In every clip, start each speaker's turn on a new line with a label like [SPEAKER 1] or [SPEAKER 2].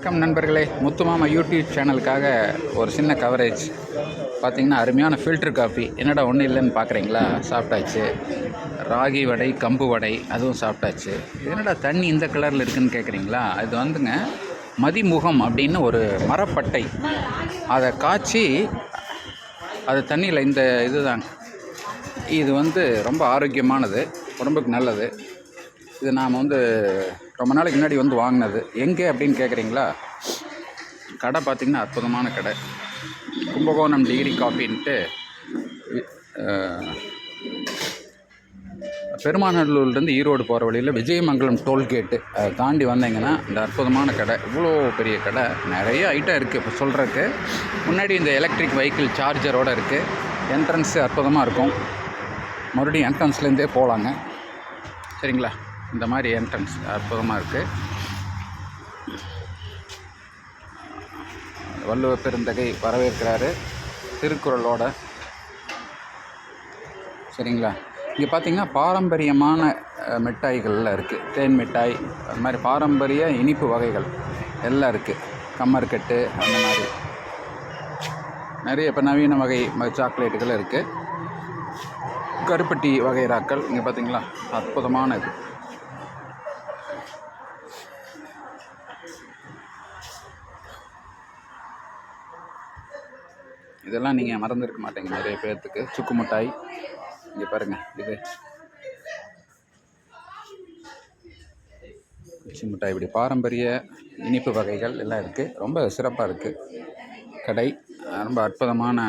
[SPEAKER 1] வணக்கம் நண்பர்களே, முத்துமாமா யூடியூப் சேனலுக்காக ஒரு சின்ன கவரேஜ். பார்த்திங்கன்னா அருமையான ஃபில்டர் காஃபி. என்னடா ஒன்றும் இல்லைன்னு பார்க்குறீங்களா? சாப்பிட்டாச்சு. ராகி வடை, கம்பு வடை அதுவும் சாப்பிட்டாச்சு. என்னடா தண்ணி இந்த கலரில் இருக்குதுன்னு கேட்குறீங்களா? அது வந்துங்க மதிமுகம் அப்படின்னு ஒரு மரப்பட்டை, அதை காய்ச்சி அது தண்ணியில் இந்த இதுதான். இது ரொம்ப ஆரோக்கியமானது, உடம்புக்கு நல்லது. இது நாம் ரொம்ப நாளைக்கு முன்னாடி வாங்கினது. எங்கே அப்படின்னு கேட்குறீங்களா? கடை பார்த்திங்கன்னா அற்புதமான கடை. கும்பகோணம் டிகிரி காஃபின்ட்டு பெருமாநல்லூர்லேருந்து ஈரோடு போகிற வழியில் விஜயமங்கலம் டோல்கேட்டு அதை தாண்டி வந்தீங்கன்னா இந்த அற்புதமான கடை. இவ்வளோ பெரிய கடை, நிறைய ஐட்டம் இருக்குது. இப்போ சொல்கிறதுக்கு முன்னாடி இந்த எலக்ட்ரிக் வெஹிக்கிள் சார்ஜரோடு இருக்குது. என்ட்ரன்ஸு அற்புதமாக இருக்கும். மறுபடியும் என்ட்ரன்ஸ்லேருந்தே போகலாங்க. சரிங்களா? இந்த மாதிரி என்ட்ரன்ஸ் அற்புதமாக இருக்குது. வள்ளுவ பெருந்தகை வரவேற்கிறாரு திருக்குறளோட. சரிங்களா? இங்கே பார்த்திங்கன்னா பாரம்பரியமான மிட்டாய்கள்லாம் இருக்குது. தேன் மிட்டாய், அது மாதிரி பாரம்பரிய இனிப்பு வகைகள் எல்லாம் இருக்குது. கம்மர்கட்டு அந்த மாதிரி நிறைய இப்போ நவீன வகை சாக்லேட்டுகள் இருக்குது. கருப்பட்டி வகைராக்கள் இங்கே பார்த்திங்களா அற்புதமான இது. இதெல்லாம் நீங்கள் மறந்துருக்க மாட்டீங்க நிறைய பேர்த்துக்கு. சுக்கு மிட்டாய் இங்கே பாருங்கள், இது குச்சி மிட்டாய், இப்படி பாரம்பரிய இனிப்பு வகைகள் எல்லாம் இருக்குது. ரொம்ப சிறப்பாக இருக்குது கடை. ரொம்ப அற்புதமான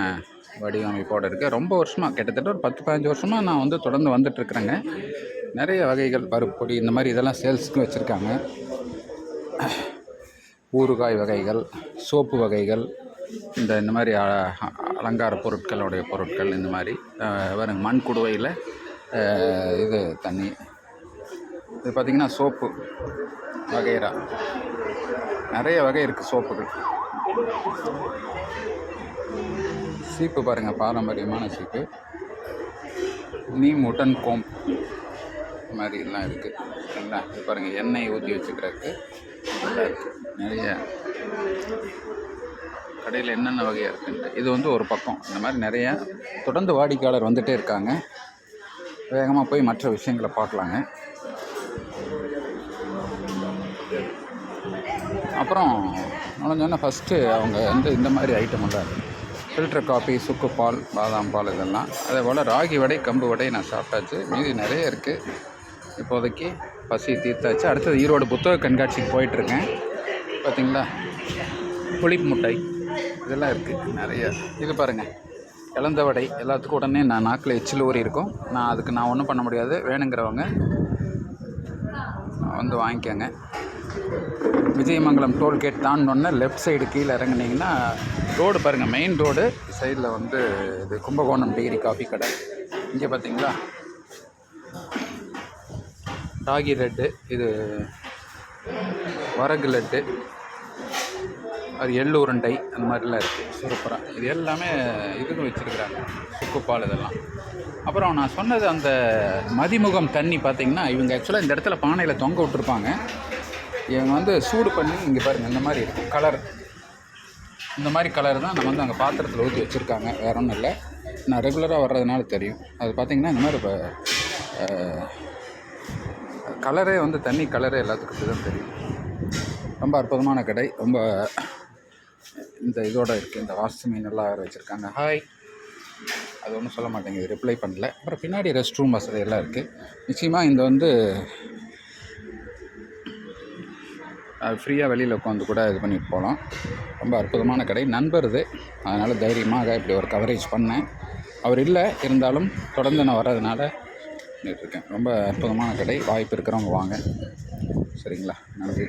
[SPEAKER 1] வடிவமைப்போடு இருக்குது. ரொம்ப வருஷமாக, கிட்டத்தட்ட ஒரு 10-15 வருஷமாக நான் தொடர்ந்து வந்துட்டுருக்குறேங்க. நிறைய வகைகள், பருப்பொடி இந்த மாதிரி இதெல்லாம் சேல்ஸுக்கு வச்சுருக்காங்க. ஊறுகாய் வகைகள், சோப்பு வகைகள், இந்த மாதிரி அலங்கார பொருட்களுடைய பொருட்கள், இந்த மாதிரி பாருங்க மண் குடுவையில் இது தண்ணி. இது பார்த்திங்கன்னா சோப்பு வகைரா, நிறைய வகை இருக்குது சோப்புகள். சீப்பு பாருங்கள், பாரம்பரியமான சீப்பு. நீம் உட்டன் கோம் இந்த மாதிரி எல்லாம் இருக்குது. சரிங்களா? இது பாருங்கள், எண்ணெய் ஊற்றி வச்சுக்கிறதுக்கு நல்லா இருக்குது. நிறைய கடையில் என்னென்ன வகையாக இருக்குன்ட்டு இது ஒரு பக்கம். இந்த மாதிரி நிறையா தொடர்ந்து வாடிக்கையாளர் வந்துகிட்டே இருக்காங்க. வேகமாக போய் மற்ற விஷயங்களை பார்க்கலாங்க. அப்புறம் நுழைஞ்சோன்னா ஃபஸ்ட்டு அவங்க இந்த மாதிரி ஐட்டம் எல்லாம் ஃபில்டர் காஃபி, சுக்கு பால், பாதாம் பால் இதெல்லாம். அதே போல் ராகி வடை, கம்பு வடை நான் சாப்பிட்டாச்சு. மீதி நிறைய இருக்குது. இப்போதைக்கு பசி தீர்த்தாச்சு. அடுத்தது ஈரோடு புத்தக கண்காட்சிக்கு போயிட்டுருக்கேன். பார்த்திங்களா, புளிப்பு மிட்டாய் இதெல்லாம் இருக்குது நிறைய. இது பாருங்கள், இளந்த வடை. எல்லாத்துக்கும் உடனே நான் நாக்கில் எச்சில் ஊறி இருக்கும். அதுக்கு நான் ஒன்றும் பண்ண முடியாது. வேணுங்கிறவங்க வாங்கிக்கோங்க. விஜயமங்கலம் டோல்கேட் தாண்டோன்னே லெஃப்ட் சைடு கீழே இறங்குனீங்கன்னா ரோடு பாருங்கள், மெயின் ரோடு சைடில் இது கும்பகோணம் டிகிரி காஃபி கடை. இங்கே பார்த்தீங்களா ராகி லட்டு, இது வரகு லட்டு, அது எள்ளு உருண்டை, அந்த மாதிரிலாம் இருக்குது சூப்பராக. இது எல்லாமே இதுக்கு வச்சுருக்குறாங்க, சுக்குப்பால் இதெல்லாம். அப்புறம் நான் சொன்னது அந்த மதிமுகம் தண்ணி பார்த்திங்கன்னா, இவங்க ஆக்சுவலாக இந்த இடத்துல பானையில் தொங்க விட்டுருப்பாங்க. இவங்க சூடு பண்ணி, இங்கே பாருங்கள் இந்த மாதிரி இருக்கும் கலர். இந்த மாதிரி கலர் தான் நம்ம அங்கே பாத்திரத்தில் ஊற்றி வச்சுருக்காங்க. வேறு ஒன்றும் இல்லை, நான் ரெகுலராக வர்றதுனால தெரியும். அது பார்த்திங்கன்னா இந்த மாதிரி இப்போ கலரே தண்ணி கலரே எல்லாத்துக்கும் இப்படி தான் தெரியும். ரொம்ப அற்புதமான கடை. ரொம்ப இந்த இதோடு இருக்குது. இந்த வாசு மீன் எல்லாம் வேறு வச்சுருக்காங்க. ஹாய், அது ஒன்றும் சொல்ல மாட்டேங்குது, ரிப்ளை பண்ணல. அப்புறம் பின்னாடி ரெஸ்ட் ரூம் வசதி எல்லாம் இருக்குது. நிச்சயமாக இந்த ஃப்ரீயாக வெளியில் உட்காந்து கூட இது பண்ணிட்டு போகலாம். ரொம்ப அற்புதமான கடை. நண்பர் இது, அதனால் தைரியமாக இப்படி ஒரு கவரேஜ் பண்ணேன். அவர் இல்லை, இருந்தாலும் தொடர்ந்து நான் வர்றதுனால இருக்கேன். ரொம்ப அற்புதமான கடை. வாய்ப்பு இருக்கிறவங்க வாங்க. சரிங்களா? நன்றி.